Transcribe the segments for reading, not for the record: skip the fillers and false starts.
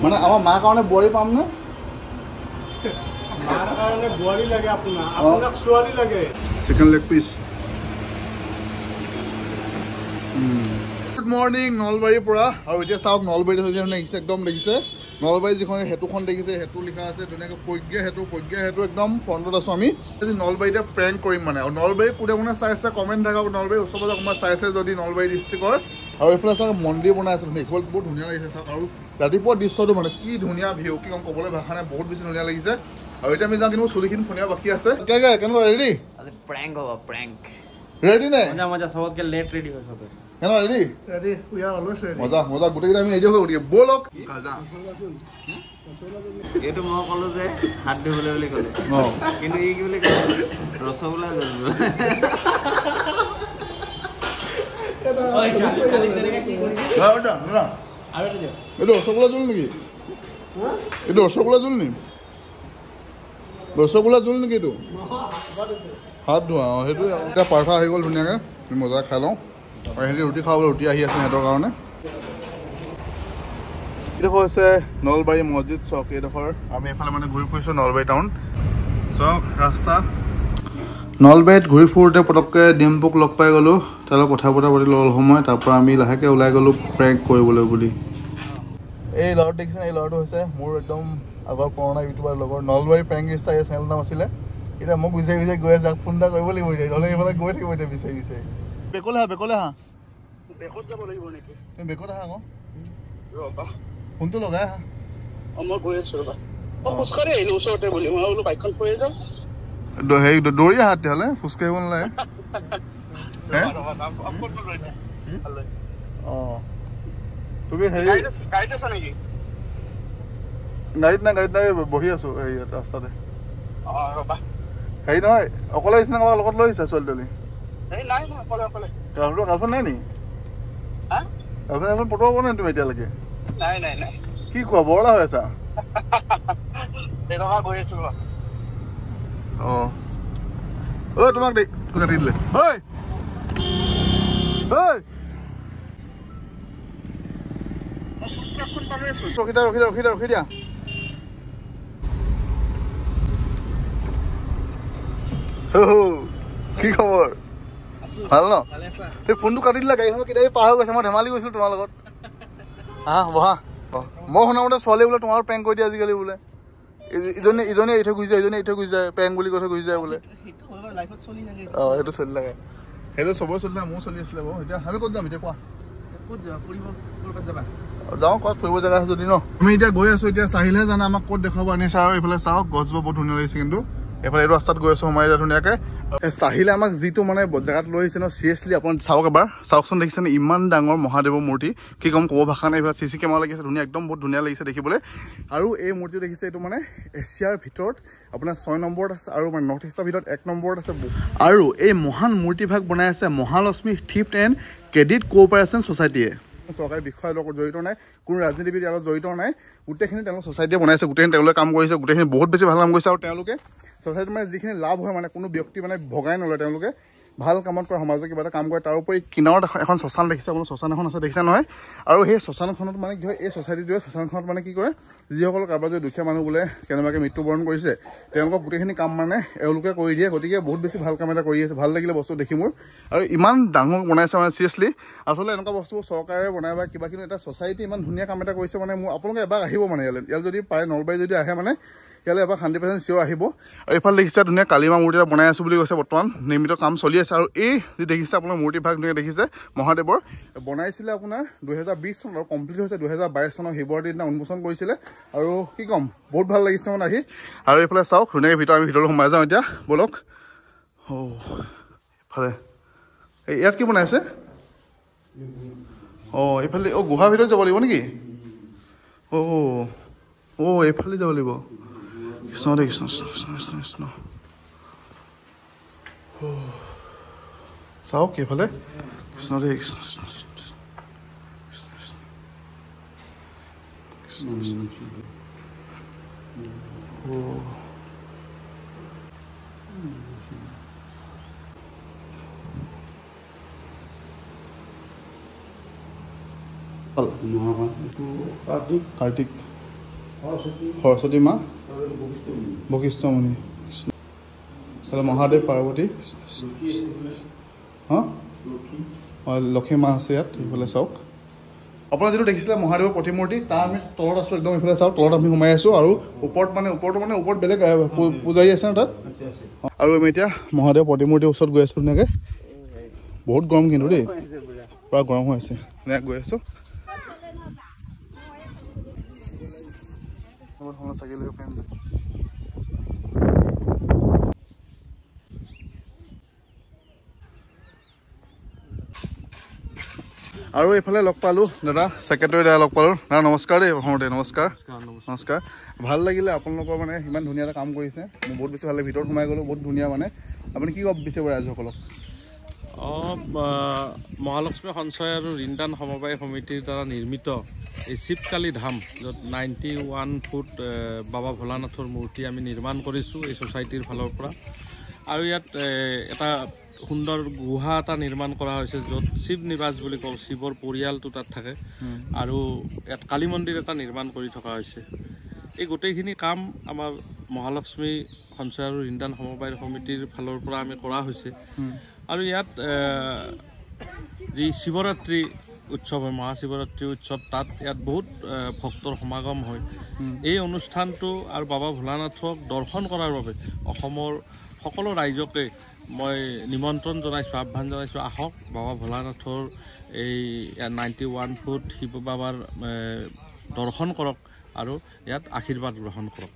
মানে আমাৰ মাৰ কাৰণে বোৱাৰী পাম নে? মাৰ কাৰণে বোৱাৰী লাগে আপোনাক ছোৱালী লাগে। Chicken leg piece. Good morning নলবাৰীৰ পৰা। আৰু এতিয়া চাওক নলবাৰীত হৈছে একদম দেখিছে নলবাৰী যিখন সেতুখন দেখিছে সেতু লিখা আছে ধুনীয়াকৈ প্ৰজ্ঞা সেতু একদম ফ্ৰণ্টত আছোঁ আমি। আজি নলবাৰীতে প্ৰেংক কৰিম মানে। আৰু নলবাৰী কোনে কোনে চাইছে কমেণ্ট থাকক। নলবাৰী ওচৰ পাজৰে অকণমান চাইছে যদি নলবাৰী ডিষ্ট্ৰিক্টৰ। আৰু এইফালে চাওক মন্দিৰ বনাই আছে এইফালে বহুত ধুনীয়া লাগিছে চাওক। আৰু ৰাতিপুৱা দৃশ্যটো মানে কি ধুনীয়া ভিউ কি ক'ম ক'বলৈ ভাষা নাই বহুত বেছি ধুনীয়া লাগিছে। আৰু এতিয়া আমি যাওঁ কিন্তু চুলিখিনি ফোনিয়া বাকী আছে। কেনেকুৱা ৰেডি? প্ৰেংক হ'ব প্ৰেংক। ৰেডি নাই? মজা চবতকে লেট ৰেডি হৈ চবে। কেনেকুৱা ready? Ready we are always ready. মজা গোটেইকেইটা আমি ৰেডি হৈ গ'লো ব'লক। এইটো মই ক'লো যে হাত ধুবলৈ বুলি ক'লে কিন্তু ই কি বুলি ক'লে ৰসগোল্লা এইটো ৰসগোল্লা জোল নেকি? এইটো ৰসগোল্লা জোল নেকি? ৰসগোল্লা জোল নেকি এইটো? হাত ধোৱা অঁ সেইটো এতিয়া পাৰ্থা আহি গ'ল ধুনীয়াকৈ মজা খাই লওঁ। আৰু সিহঁতি ৰুটি খাবলৈ ৰুটি আহি আছে সিহঁতৰ কাৰণে। এইডোখৰ হৈছে নলবাৰী মছজিদ চক। এইডোখৰ আমি এইফালে মানে ঘূৰি ফুৰিছোঁ নলবাৰী টাউন চক ৰাস্তা। নলবাৰীত ঘূৰি ফুৰোঁতে পটককৈ ডিম্পুক লগ পাই গ'লোঁ। তাৰ লগত কথা পাতিলোঁ অলপ সময়। তাৰপৰা আমি লাহেকৈ ওলাই গ'লোঁ প্ৰেংক কৰিবলৈ বুলি। এই ল'ৰাটো দেখিছে এই ল'ৰাটো হৈছে মোৰ একদম আগৰ পুৰণা ইউটিউবাৰ লগৰ নলবাৰী প্ৰেংক ষ্টাৰ এই চেনেল নাম আছিলে। এতিয়া মোক বিচাৰি গৈ আছে ফোন এটা কৰিব লাগিব এতিয়া নহ'লে এইফালে গৈ থাকিব এতিয়া বিচাৰি বেকলৈ আহা বেকত যাব লাগিব নেকি? তুমি বেকত আহা আকৌ ফোনটো লগাই আহা। মই গৈ আছোঁ ৰ'বা খোজকাঢ়ি আহিলোঁ ওচৰতে বুলি মই বোলো বাইকখন থৈ যাওঁ। হেৰি দৌৰি আহা তেতিয়াহ'লে খোজকাঢ়িব নালাগে। অঁ তুমি হেৰি গাড়ীত আছা নেকি? গাড়ীত নাই বহি আছোঁ হেৰি ৰাস্তাতে। অঁ ৰ'বা হেৰি নহয় অকলে আহিছে নে কাৰোবাৰ লগত লৈ আহিছা ছোৱালী তোৱালী? নাই অকলে গাৰ্লফ্ৰেণ্ড নাই নেকি? গাৰ্লফ্ৰেণ্ড পটোৱা পোৱা নাই তুমি এতিয়ালৈকে? নাই কি কোৱা বৰলা হৈ আছা? গৈ আছোঁ অঁ ঐ তোমাক কাটি দিলে ঐ ৰখি দিয়া। কি খবৰ? ভাল ন? এই ফোনটো কাটি দিলা গাড়ীখন কেতিয়া পাৰ হৈ গৈছে। মই ধেমালি গৈছিলোঁ তোমাৰ লগত। বহা মই শুনা মতে ছোৱালী বোলে তোমাৰ প্ৰেংক কৰি দিয়ে আজিকালি বোলে। ইজনে এৰি থৈ গুচি যায় প্ৰেংক বুলি কৈ থৈ গুচি যায় বোলে। অঁ সেইটো চলি থাকে সেইটো চবৰে চলি থাকে মোৰো চলি আছিলে বাৰু। এতিয়া আমি ক'ত যাম এতিয়া কোৱা? যাওঁ ক'ত ফুৰিব জেগা আছে যদি ন? আমি এতিয়া গৈ আছোঁ এতিয়া চাহিলেহে জানে আমাক ক'ত দেখাব আনিছে। আৰু এইফালে চাওক গছবোৰ বহুত ধুনীয়া লাগিছে কিন্তু এইফালে এইটো ৰাস্তাত গৈ আছোঁ সোমাই যায় ধুনীয়াকৈ। চাহিলে আমাক যিটো মানে জেগাত লৈ আহিছে ন চিৰিয়াছলি আপুনি চাওক এবাৰ চাওকচোন দেখিছেনে ইমান ডাঙৰ মহাদেৱৰ মূৰ্তি কি ক'ম ক'ব ভাষা নাই। এইফালে CC কেমেৰা লাগিছে ধুনীয়া একদম বহুত ধুনীয়া লাগিছে দেখিবলৈ। আৰু এই মূৰ্তিটো দেখিছে এইটো মানে এছিয়াৰ ভিতৰত আপোনাৰ 6 নম্বৰত আছে আৰু মানে নৰ্থ ইষ্টৰ ভিতৰত 1 নম্বৰত আছে। আৰু এই মহান মূৰ্তিভাগ বনাই আছে Mahalakshmi thrift and credit cooperation ছ'চাইটিয়ে। চৰকাৰী বিষয়াৰ লগত জড়িত নাই কোনো ৰাজনীতিবিদ ইয়াৰ লগত জড়িত নাই। গোটেইখিনি তেওঁলোক ছ'চাইটিয়ে বনাইছে গোটেইখিনি তেওঁলোকে কাম কৰিছে গোটেইখিনি বহুত বেছি ভাল কাম কৰিছে। আৰু তেওঁলোকে ছ'চাইটিত মানে যিখিনি লাভ হয় মানে কোনো ব্যক্তি মানে ভগাই নলয়। তেওঁলোকে ভাল কামত কৰে সমাজত কিবা এটা কাম কৰে। তাৰোপৰি কিনাৰত এখন শ্মশান দেখিছে আপোনাৰ শ্মশান এখন আছে দেখিছে নহয়? আৰু সেই শ্মশানখনত মানে কি হয় এই ছ'চাইটিটোৱে শ্মশানখনত মানে কি কৰে যিসকল কাৰোবাৰ যদি দুখীয়া মানুহ বোলে কেনেবাকৈ মৃত্যুবৰণ কৰিছে তেওঁলোকক গোটেইখিনি কাম মানে এওঁলোকে কৰি দিয়ে। গতিকে বহুত বেছি ভাল কাম এটা কৰি আছে ভাল লাগিলে বস্তু দেখি মোৰ। আৰু ইমান ডাঙৰ বনাইছে মানে চিৰিয়াছলি আচলতে এনেকুৱা বস্তুবোৰ চৰকাৰে বনাই বা কিবা কিন্তু এটা ছ'চাইটি ইমান ধুনীয়া কাম এটা কৰিছে মানে মোৰ আপোনালোকে এবাৰ আহিব মানে ইয়ালৈ যদি পাৰে নলবাৰী যদি আহে মানে ইয়ালৈ এবাৰ 100% চিয়ৰ আহিব। আৰু এইফালে দেখিছে ধুনীয়া কালিমা মূৰ্তি এটা বনাই আছোঁ বুলি কৈছে বৰ্তমান নিৰ্মিত কাম চলি আছে। আৰু এই যি দেখিছে আপোনাৰ মূৰ্তিভাগ ধুনীয়া দেখিছে মহাদেৱৰ বনাইছিলে আপোনাৰ 2020 চনত আৰু কমপ্লিট হৈছে 2022 চনৰ ফেব্ৰুৱাৰীৰ দিনা উন্মোচন কৰিছিলে। আৰু কি ক'ম বহুত ভাল লাগিছে মানে আহি। আৰু এইফালে চাওক ধুনীয়াকৈ আমি ভিতৰলৈ সোমাই যাওঁ এতিয়া ব'লক। এইফালে ইয়াত কি বনাইছে? এইফালে গুহাৰ ভিতৰত যাব লাগিব নেকি? এইফালে যাব লাগিব। কৃষ্ণ দে কৃষ্ণ কৃষ্ণ চাওক এইফালে কৃষ্ণ দে কৃষ্ণ কাৰ্তিক সৰস্বতী মা বশিষ্ঠমণি মহাদেৱ পাৰ্বতী লক্ষী মা আছে ইয়াত এইফালে চাওক আপোনাৰ যিটো দেখিছিলে মহাদেৱৰ প্ৰতিমূৰ্তি তাৰ আমি তলত আছোঁ একদম এইফালে চাওক তলত আমি সোমাই আছোঁ আৰু ওপৰত বেলেগ পূজাৰী আছে ন তাত আৰু আমি এতিয়া মহাদেৱ প্ৰতিমূৰ্তিৰ ওচৰত গৈ আছোঁ ধুনীয়াকৈ বহুত গৰম কিন্তু দেই পুৰা গৰম হৈ আছে ধুনীয়াকৈ গৈ আছোঁ আৰু এইফালে লগ পালোঁ দাদা ছেক্ৰেটাৰী দাদা লগ পালোঁ দাদা নমস্কাৰ দেই প্ৰথমতে নমস্কাৰ ভাল লাগিলে আপোনালোকৰ মানে ইমান ধুনীয়া এটা কাম কৰিছে মোৰ বহুত বেছি ভাল লাগে ভিতৰত সোমাই গ'লোঁ বহুত ধুনীয়া মানে আপুনি কি ক'ব বিচাৰিব ৰাইজসকলক মহালক্ষ্মী সঞ্চয় আৰু ঋণদান সমবায় সমিতিৰ দ্বাৰা নিৰ্মিত এই শিৱকালী ধাম য'ত 91 ফুট বাবা ভোলানাথৰ মূৰ্তি আমি নিৰ্মাণ কৰিছোঁ এই ছ'চাইটিৰ ফালৰ পৰা আৰু ইয়াত এটা সুন্দৰ গুহা এটা নিৰ্মাণ কৰা হৈছে য'ত শিৱ নিবাস বুলি কওঁ শিৱৰ পৰিয়ালটো তাত থাকে আৰু ইয়াত কালী মন্দিৰ এটা নিৰ্মাণ কৰি থকা হৈছে এই গোটেইখিনি কাম আমাৰ মহালক্ষ্মী সঞ্চয় আৰু ঋণদান সমবায় সমিতিৰ ফালৰ পৰা আমি কৰা হৈছে আৰু ইয়াত যি শিৱৰাত্ৰি উৎসৱ হয় মহাশিৱৰাত্ৰি উৎসৱ তাত ইয়াত বহুত ভক্তৰ সমাগম হয় এই অনুষ্ঠানটো আৰু বাবা ভোলানাথক দৰ্শন কৰাৰ বাবে অসমৰ সকলো ৰাইজকে মই নিমন্ত্ৰণ জনাইছোঁ আহ্বান জনাইছোঁ আহক বাবা ভোলানাথৰ এই 91 ফুট শিৱ বাবাৰ দৰ্শন কৰক আৰু ইয়াত আশীৰ্বাদ গ্ৰহণ কৰক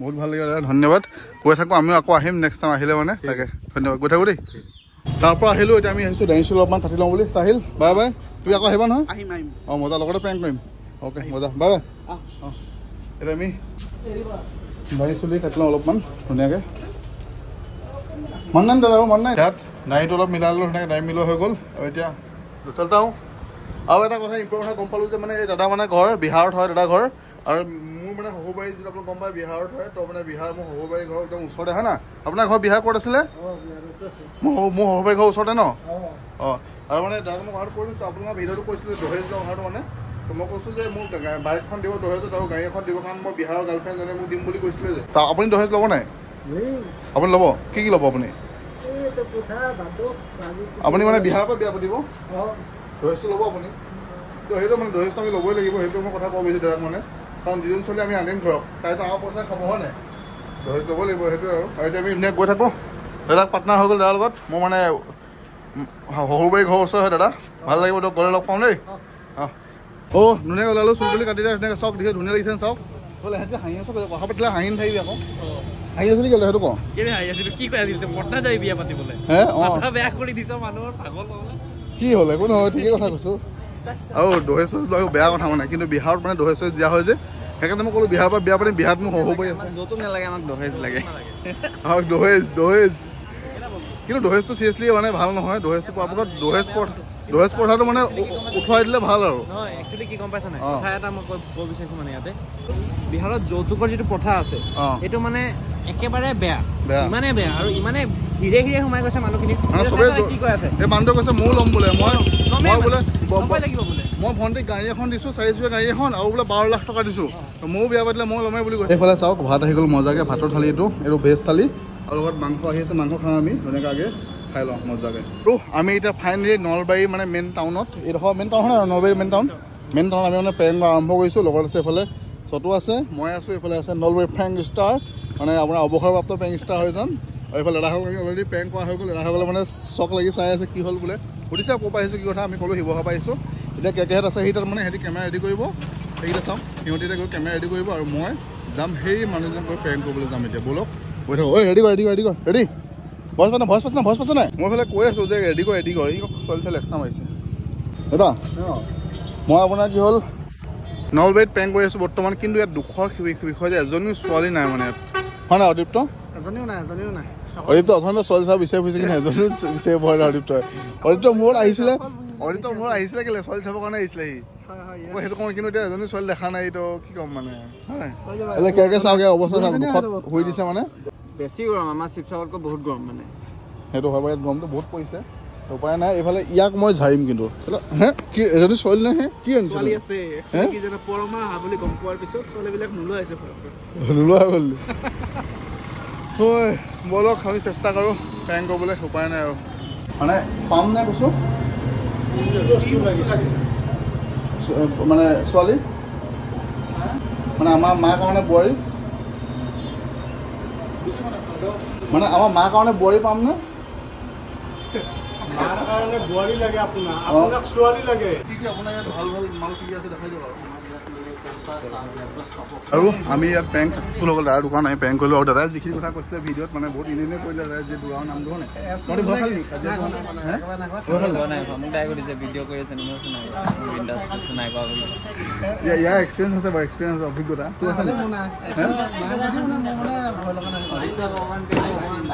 বহুত ভাল লাগিলে দাদা ধন্যবাদ গৈ থাকোঁ আমিও আকৌ আহিম নেক্সট টাইম আহিলে মানে তাকে ধন্যবাদ গৈ থাকোঁ দেই তাৰ পৰা আহিলোঁ এতিয়া আমি আহিছোঁ ডাইনিছোঁ অলপমান কাটি লওঁ বুলি চাহিল বাই বাই তুমি আকৌ আহিবা নহয় অঁ মজা লগতে প্ৰেংক কৰিম অ'কে মজা বাই বাই অঁ এতিয়া আমি দাড়ি চুলি কাটি লওঁ অলপমান ধুনীয়াকৈ মন নাই দাদা মন নাই তাত দাড়িটো অলপ মিলাই ল'লোঁ ধুনীয়াকৈ দাড়ি মিলোৱা হৈ গ'ল আৰু এতিয়া চলতা হওঁ আৰু এটা কথা ইম্পৰ্টেণ্ট কথা গম পালোঁ যে মানে এই দাদা মানে ঘৰ বিহাৰত হয় দাদা ঘৰ আৰু মোৰ মানে শহুৰবাৰী যিটো আপোনালোক গম পায় বিহাৰত হয় তো মানে বিহাৰ মোৰ শহুৰবাৰী ঘৰ একদম ওচৰতে হয় না আপোনাৰ ঘৰ বিহাৰ ক'ত আছিলে মোৰ শহুৰবাৰী ঘৰ ওচৰতে ন অঁ আৰু মানে দাদা মই কথাটো কৈ দিছোঁ আপোনালোকৰ ভিডিঅ'টো কৈছিলোঁ দহেজ লোৱা কথাটো মানে তো মই কৈছোঁ যে মোক বাইকখন দিব দহেজত আৰু গাড়ী এখন দিব কাৰণ মই বিহাৰৰ গাৰ্লফ্ৰেণ্ডজনে মোক দিম বুলি কৈছিলে যে তা আপুনি দহেজ ল'ব নাই আপুনি ল'ব কি ল'ব আপুনি আপুনি মানে বিহাৰৰ পৰা বিয়া পাতিব দহেজটো ল'ব আপুনি তো সেইটো মানে দহেজটো আমি ল'বই লাগিব সেইটো মই কথা ক'ব বিচাৰিছোঁ দাদাক মানে কাৰণ যিজন চলি আমি আনিম ধৰক তাইতো আমাৰ পইচা খাব হয় নাই দহেজ ল'ব লাগিব সেইটোৱে আৰু এতিয়া আমি ধুনীয়াকৈ গৈ থাকোঁ দাদাক পাৰ্টনাৰ হৈ গ'ল দাদাৰ লগত মই মানে শহুৰবাৰী ঘৰৰ ওচৰ হয় দাদা ভাল লাগিব দিয়ক গ'লে লগ পাওঁ দেই অঁ ধুনীয়াকৈ ওলালোঁ চুল তুলি কাটি দিয়া ধুনীয়াকৈ চাওক দেখিছে ধুনীয়া লাগিছে চাওক বোলে সিহঁতে হাঁহি আছোঁ কথা পাতিলে হাঁহি নাথাকিবি আকৌ হাঁহি আছিলি কেলে সেইটো কওঁ কি হ'ল একো নহয় ঠিকেই কথা কৈছোঁ আৰু দহেজ লোৱা বেয়া কথা মানে কিন্তু বিহাৰত মানে দহেজ দিয়া হয় যে সেইকাৰণে মই ক'লোঁ বিহাৰৰ পৰা বিয়া পাতিম বিহাৰত মোৰ শহুৰবাৰী আছে য'তো নালাগে আমাক দহেজ লাগে আমাক দহেজ কিন্তু দহেজটো চিৰিয়াছলি মানে ভাল নহয় দহেজটো পৰাপক্ষত দহেজ প্ৰথাটো মানে উঠুৱাই দিলে ভাল আৰু একচুৱেলি কি গম পাইছা নাই কথা এটা মই ক'ব বিচাৰিছোঁ মানে ইয়াতে বিহাৰত যৌতুকৰ যিটো প্ৰথা আছে এইটো মানে একেবাৰে বেয়া ইমানে বেয়া আৰু ইমানে হিৰে হিৰে সোমাই গৈছে মানুহখিনি কি কৈ আছে এই মানুহটোৱে কৈছে ময়ো ল'ম বোলে মই লাগিব বোলে মই ভণ্টিক গাড়ী এখন দিছোঁ 4 চকীয়া গাড়ী এখন আৰু বোলে 12 লাখ টকা দিছোঁ ময়ো বিয়া পাতিলে মই ল'মেই বুলি কৈছোঁ এইফালে চাওক ভাত আহি গ'ল মজাকৈ ভাতৰ থালি এইটো ভেজ থালি আৰু লগত মাংস আহি আছে মাংস খাওঁ আমি ধুনীয়াকৈ আগে খাই লওঁ মজাকৈ আৰু আমি এতিয়া ফাইনেলি নলবাৰী মানে মেইন টাউনত এইডোখৰ মেইন টাউন হয় আৰু নলবাৰী মেইন টাউন আমি মানে প্ৰেংক আৰম্ভ কৰিছোঁ লগত আছে এইফালে চটো আছে মই আছোঁ এইফালে আছে নলবাৰী প্ৰেংক ষ্টাৰ মানে আপোনাৰ অৱসৰপ্ৰাপ্ত প্ৰেংক ষ্টাৰ হৈ যাম আৰু এইফালে দাদাসকল অলৰেডি প্ৰেংক কৰা হৈ গ'ল দাদাসকলে মানে চক লাগি চাই আছে কি হ'ল বোলে সুধিছে ক'ৰ পৰা আহিছোঁ কি কথা আমি ক'লোঁ শিৱসাগৰ পৰা আহিছোঁ এতিয়া কেকেহেঁত আছে সেই তাত মানে সিহঁতি কেমেৰা ৰেডি কৰিব সেইকেইটা চাওঁ সিহঁতি এতিয়া গৈ কেমেৰা ৰেডি কৰিব আৰু মই যাম সেই মানুহজন গৈ প্ৰেংক কৰিবলৈ যাম এতিয়া ব'লক গৈ থাকোঁ ঐ ৰেডি কৰ ৰেডি ভইচ পাইছে নাই মই এইফালে কৈ আছোঁ যে ৰেডি কৰ এই ছোৱালী এক্সাম আহিছে দাদা মই আপোনাৰ কি হ'ল নলবাৰীত প্ৰেংক কৰি আছোঁ বৰ্তমান কিন্তু ইয়াত দুখৰ বিষয় যে এজনীও ছোৱালী নাই মানে ইয়াত হয় নাই অদীপ্ত এজনীও নাই অদীপ্ত অথনি ছোৱালী চাব বিচাৰি ফুৰিছে কিন্তু এজনীও বিচাৰি পোৱা নাই অদীপ্ত মূৰত আহিছিলে কেলে ছোৱালী চাবৰ কাৰণে আহিছিলে সি মই সেইটো কওঁ কিন্তু এতিয়া এজনী ছোৱালী দেখা নাই তো কি ক'ম মানে হয় কেকে চাওঁগে অৱস্থা চাওক দুখত শুই দিছে মানে বেছি গৰম আমাৰ শিৱসাগৰতকৈ বহুত গৰম মানে সেইটো হয় বাৰু ইয়াত গৰমটো বহুত পৰিছে উপায় নাই এইফালে ইয়াক মই ঝাৰিম কিন্তু হে কি এজনী ছোৱালী নাই হে কি আনিছে ছোৱালী আছে কি জানা পৰমা হা বুলি গম পোৱাৰ পিছত ছোৱালীবিলাক নোলোৱা হৈছে নোলোৱা হ'ল হয় বলক আমি চেষ্টা কৰোঁ প্ৰেংক কৰিবলৈ উপায় নাই আৰু মানে পাম নাই কৈছোঁ মানে ছোৱালী মানে আমাৰ মাৰ কাৰণে বোৱাৰী মানে আমাৰ মাৰ কাৰণে বোৱাৰী পাম নে মাৰ কাৰণে বোৱাৰী লাগে আপোনাক ছোৱালী লাগে কি কি আপোনাৰ ইয়াত ভাল ভাল মাল কি আছে দেখাই দিয়ক আৰু আমি ইয়াত পেং চাকচেছফুল হ'ল দাদাৰ দোকান আমি পেং কৰিলোঁ আৰু দাদাই যিখিনি কথা কৈছিলে ভিডিঅ'ত মানে বহুত ইনে কৰিলে দাদাই যে দোকানৰ নামটো হয় ইয়াৰ এক্সপিৰিয়েঞ্চ আছে বাৰু এক্সপিৰিয়েঞ্চ অভিজ্ঞতা তোৰ আছে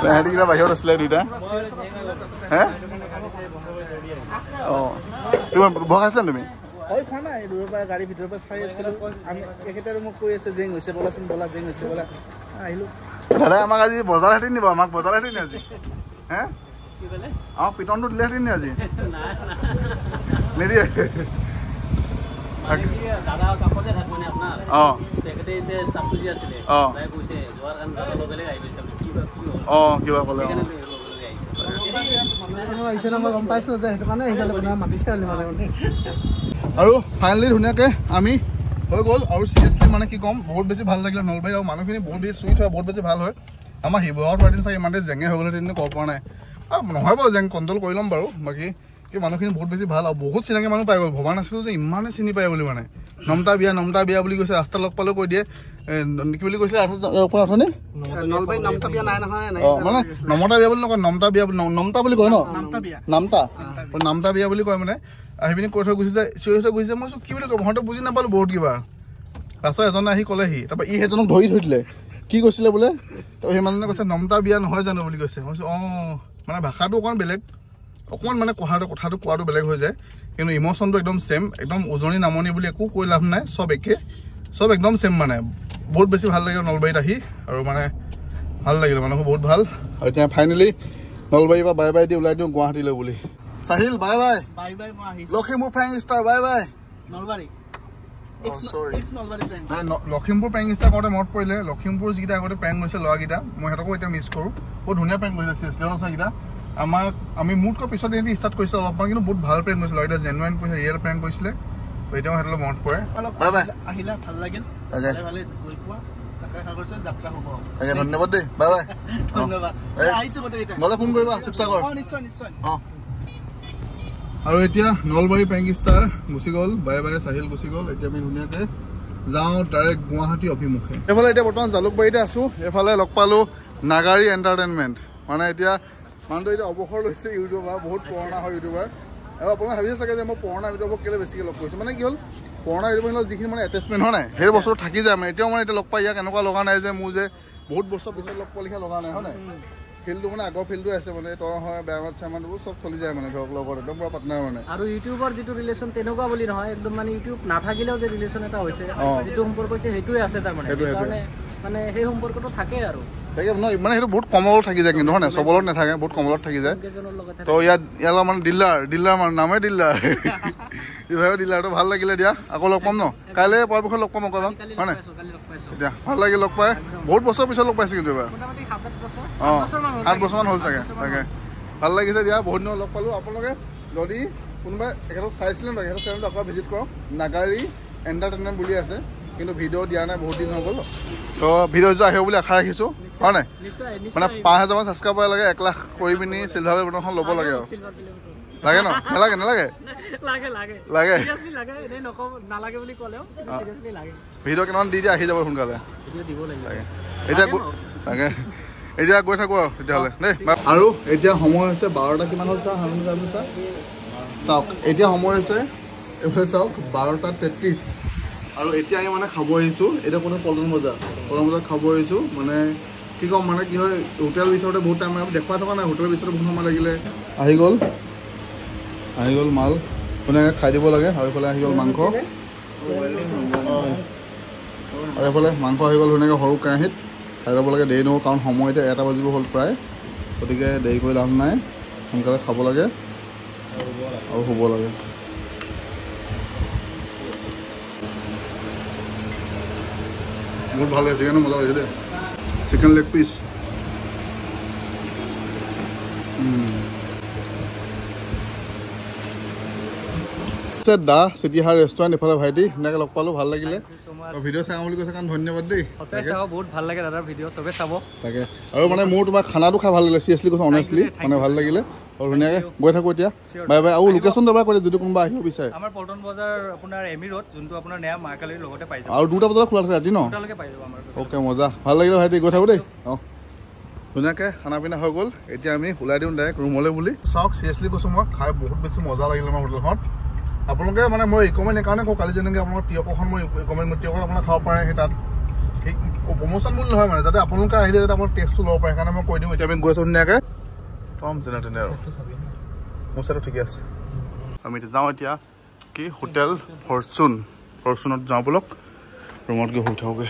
সিহঁতি কিবা বাহিৰত আছিলে দুইটা হে অঁ তোমাৰ ভয় খাইছিলা তুমি হয় খোৱা নাই দূৰৰ পৰা গাড়ীৰ ভিতৰৰ পৰা চাই আছিলোঁ আমি একেটাৰে মোক কৈ আছে জেং হৈছে ব'লাচোন ব'লা জেং হৈছে ব'লা আহিলোঁ দাদাই আমাক আজি বজাৰ হেঁতেন নিব আমাক বজাৰ হেঁতেন নি আজি হে আমাক পিটনটো দিলে হেঁতেন নি আজি নিদিয়ে অঁ কিবা ক'লে আৰু ফাইনেলি ধুনীয়াকৈ আমি হৈ গ'ল আৰু চিৰিয়াছলি মানে কি ক'ম বহুত বেছি ভাল লাগিলে নলবাৰী আৰু মানুহখিনি বহুত বেছি চুইট হয় বহুত বেছি ভাল হয় আমাৰ শিৱসাগৰত হোৱাদিন চাগে ইমানতে জেঙে হৈ গ'লহেঁতেন ক'ব পৰা নাই নহয় বাৰু জেং কণ্ট্ৰল কৰি ল'ম বাৰু বাকী কি মানুহখিনি বহুত বেছি ভাল আৰু বহুত চিনাকি মানুহ পাই গ'ল ভবা নাছিলোঁ যে ইমানে চিনি পায় বুলি মানে নমতা বিয়া বুলি কৈছে ৰাস্তা লগ পালেও কৈ দিয়ে কি বুলি কৈছে অথনি মানে নমতা বিয়া বুলি নকয় নমতা বুলি কয় ন নামতা বিয়া বুলি কয় মানে আহি পিনি কৈ থৈ গুচি যায় চিঞৰি থৈ গুচি যায় মই কি বুলি কওঁ মইতো বুজি নাপালোঁ বহুত কিবা ৰাস্তা এজনে আহি ক'লেহি তাৰপৰা ই সেইজনক ধৰি থৈ দিলে কি কৈছিলে বোলে তাৰপৰা সেই মানুহজনে কৈছে নমতা বিয়া নহয় জানো বুলি কৈছে মই কৈছোঁ অঁ মানে ভাষাটো অকণমান বেলেগ অকণমান মানে কথাটো কোৱাটো বেলেগ হৈ যায় কিন্তু ইম'শ্যনটো একদম ছেম একদম উজনি নামনি বুলি একো কৈ লাভ নাই চব একে চব একদম ছেম মানে বহুত বেছি ভাল লাগিল নলবাৰীত আহি আৰু মানে ভাল লাগিলে মানুহবোৰ বহুত ভাল আৰু এতিয়া ফাইনেলি নলবাৰীৰ পৰা বাই বাই দি ওলাই দিওঁ গুৱাহাটীলৈ বুলি চাহিল বাই বাই লখিমপুৰ ফ্ৰেং ষ্টাৰ বাই বাই লখিমপুৰ প্ৰেং ষ্টাৰ কৰোঁতে মনত পৰিলে লখিমপুৰ যিকেইটা আগতে প্ৰেং গৈছে ল'ৰাকেইটা মই সিহঁতকো এতিয়া মিছ কৰোঁ বহুত ধুনীয়া প্ৰেং কৰিছে চিৰিয়াছলি আমাক আমি মোতকৈ পিছত সিহঁতি ষ্টাৰ্ট কৰিছিলোঁ অলপমান কিন্তু বহুত ভাল প্ৰেং কৰিছিলে এতিয়া জেনুৱাইন কৰিছে ৰিয়েল প্ৰেং কৰিছিলে এতিয়াও সিহঁতলৈ মনত পৰে বাই বাই আহিলে ভাল লাগিল তাকে ধন্যবাদ দেই বাই বাই নহ'লে ফোন কৰিবা শিৱসাগৰ অঁ আৰু এতিয়া নলবাৰী প্ৰেং ষ্টাৰ গুচি গ'ল বাই বাই চাহিল গুচি গ'ল এতিয়া আমি ধুনীয়াকৈ যাওঁ ডাইৰেক্ট গুৱাহাটী অভিমুখে এইফালে এতিয়া বৰ্তমান জালুকবাৰীতে আছোঁ এইফালে লগ পালোঁ নাগাৰী এণ্টাৰটেইনমেণ্ট মানে এতিয়া মানুহটো এতিয়া অৱসৰ লৈছে ইউটিউবাৰ বহুত পুৰণা হয় ইউটিউবাৰ আৰু আপোনালোকে ভাবিছে চাগে যে মই পুৰণা ইউটিউবক কেলৈ বেছিকৈ লগ কৰিছোঁ মানে কি হ'ল পুৰণা ইউটিউবৰ যিখিনি মানে এটেচমেণ্ট হয় নাই সেই বস্তুটো থাকি যায় মানে এতিয়াও মানে এতিয়া লগ পাই ইয়াক এনেকুৱা লগা নাই যে মোৰ যে বহুত বছৰ পিছত লগ পোৱা লিখা লগা নাই হয় নাই ফিল্ডটো মানে আগৰ ফিল্ডটো আছে মানে তই হয় বেয়া চামানবোৰ চব চলি যায় মানে ধৰক লগত একদম পুৰা পাৰ্টনাৰ মানে আৰু ইউটিউবৰ যিটো ৰিলেশ্যন তেনেকুৱা বুলি নহয় একদম মানে ইউটিউব নাথাকিলেও যে ৰিলেশ্যন এটা হৈছে যিটো সম্পৰ্ক হৈছে সেইটোৱে আছে তাৰমানে সেইকাৰণে মানে সেই সম্পৰ্কটো থাকে আৰু তাকে নহয় মানে সেইটো বহুত কমলত থাকি যায় কিন্তু হয় নাই চবলত নাথাকে বহুত কমলত থাকি যায় তো ইয়াত মানে ডিলাৰ মানে নামে ডিলাৰ ইভাগে ডিলাৰটো ভাল লাগিলে দিয়া আকৌ লগ পাম ন কাইলৈ পৰাপক্ষত লগ পাম আকৌ হয় নাই এতিয়া ভাল লাগিল লগ পাই বহুত বছৰ পিছত লগ পাইছোঁ কিন্তু এবাৰ অঁ 7 বছৰমান হ'ল চাগে তাকে ভাল লাগিছে দিয়া বহুত দিনত লগ পালোঁ আপোনালোকে যদি কোনোবাই এখেতক চাইছিলে ন এখেতৰ চেনেলটো আকৌ ভিজিট কৰক নাগাৰী এণ্টাৰটেইনমেণ্ট বুলি আছে কিন্তু ভিডিঅ' দিয়া নাই বহুত দিন হৈ গ'ল তো ভিডিঅ'টো আহিব বুলি আশা ৰাখিছোঁ হয় নাই মানে 5,000মান ছাবস্ক্ৰাইবাৰ লাগে 1 লাখ কৰি পিনি চিলভাৰ বটনখন ল'ব লাগে আৰু লাগে ন নালাগে লাগে ভিডিঅ' কেইটামান দি দিয়া আহি যাব সোনকালে তাকে এতিয়া গৈ থাকোঁ আৰু তেতিয়াহ'লে দেই আৰু এতিয়া সময় হৈছে 12টা কিমান হ'ল চাওক চাওক এতিয়া সময় হৈছে এইফালে চাওক 12:33 আৰু এতিয়া আমি মানে খাব আহিছোঁ এতিয়া কোনো পল্টন বজাৰ খাব আহিছোঁ মানে কি ক'ম মানে কি হয় হোটেল বিচাৰোঁতে বহুত টাইম দেখুৱাই থকা নাই হোটেল বিচাৰোঁতে বহুত সময় লাগিলে আহি গ'ল মাল ধুনীয়াকৈ খাই দিব লাগে আৰু এইফালে আহি গ'ল মাংস আৰু এইফালে মাংস আহি গ'ল ধুনীয়াকৈ সৰু কেৰাহীত খাই যাব লাগে দেৰি নহ'ব কাৰণ সময় এতিয়া 1টা বাজিব হ'ল প্ৰায় গতিকে দেৰি কৰি লাভ নাই সোনকালে খাব লাগে আৰু শুব লাগে বহুত ভাল লাগে চিকেনো মজা লাগিছে দেই চিকেন লেগ পিচ দা চিটিহাৰ ৰেষ্টুৰেণ্ট ইফালে ভাইটি ধুনীয়াকৈ লগ পালোঁ ভাল লাগিলে ভিডিঅ' চাওঁ বুলি কৈছে কাৰণ ধন্যবাদ দেই বহুত ভাল লাগে দাদাৰ ভিডিঅ' চবে চাব তাকে আৰু মানে মোৰ তোমাৰ খানাটো খাই ভাল লাগিলে চিৰিয়াছলি কৈছোঁ অনেষ্টলি মানে ভাল লাগিলে আৰু ধুনীয়াকৈ গৈ থাকোঁ এতিয়া বাই বাই আৰু লোকেশ্যন এবাৰ কৈ যদি কোনোবা আহিব বিচাৰে আমাৰ পল্টন বজাৰ আপোনাৰ এমি ৰোড যোনটো আপোনাৰ নয়া মাকালিৰ লগতে পাই যাব আৰু 2টা বজাত খোলা থাকে ৰাতি ন পাই যাব আমাৰ অ'কে মজা ভাল লাগিলে ভাইটি গৈ থাকোঁ দেই অঁ ধুনীয়াকৈ খানা পিনা হৈ গ'ল এতিয়া আমি ওলাই দিওঁ ডাইৰেক্ট ৰুমলৈ বুলি চাওক চিৰিয়াছলি কৈছোঁ মই খাই বহুত বেছি মজা লাগিলে আমাৰ হোটেলখনত আপোনালোকে মানে মই ৰিকমেণ্ড এইকাৰণে কওঁ কালি যেনেকৈ আপোনাৰ তিয়কখন মই ৰিকমেণ্ড কৰোঁ তিয়কত আপোনাৰ খাব পাৰে সেই তাত সেই প্ৰমোশ্যন বুলি নহয় মানে যাতে আপোনালোকে আহিলে যাতে আপোনাৰ টেষ্টটো ল'ব পাৰে সেইকাৰণে মই কৈ দিওঁ এতিয়া আমি গৈ আছোঁ ধুনীয়াকৈ কম যেনে তেনে আৰু মোৰ চাইটো ঠিকে আছে আমি এতিয়া যাওঁ এতিয়া কি হোটেল ফৰ্চুনত যাওঁ বলক ৰুমত গৈ শুই থাকোঁগৈ